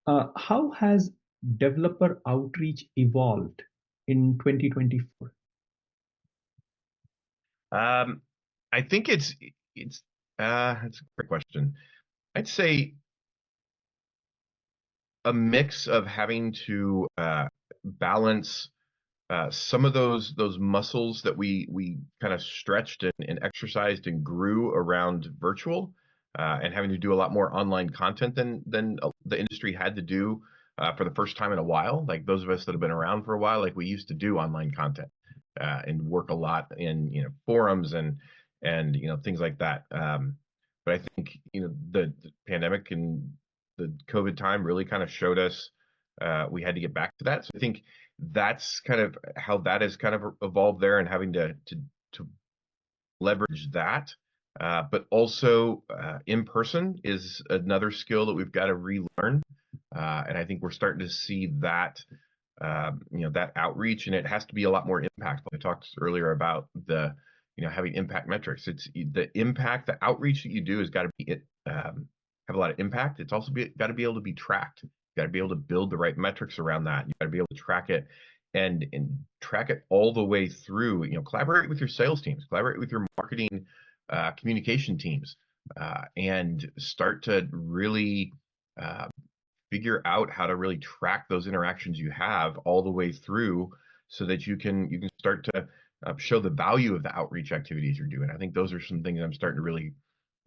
How has developer outreach evolved in 2024? Um, I think it's that's a great question. I'd say a mix of having to balance some of those muscles that we kind of stretched and exercised and grew around virtual, and having to do a lot more online content than the industry had to do for the first time in a while. Like those of us that have been around for a while, like we used to do online content and work a lot in forums and things like that. But I think the pandemic and the COVID time really kind of showed us we had to get back to that. So I think that's kind of how that has kind of evolved there, and having to leverage that. But also in person is another skill that we've got to relearn, and I think we're starting to see that that outreach, and it has to be a lot more impactful. I talked earlier about the having impact metrics. It's the impact, the outreach that you do has got to be have a lot of impact. It's also got to be able to be tracked. You got to be able to build the right metrics around that. You got to be able to track it and track it all the way through. Collaborate with your sales teams, collaborate with your marketing, communication teams, and start to really uh, figure out how to really track those interactions you have all the way through, so that you can start to show the value of the outreach activities you're doing. I think those are some things I'm starting to really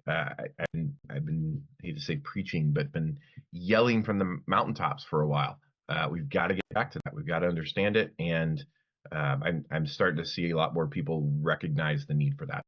I've been, I hate to say preaching, but been yelling from the mountaintops for a while. We've got to get back to that. We've got to understand it, and I'm starting to see a lot more people recognize the need for that.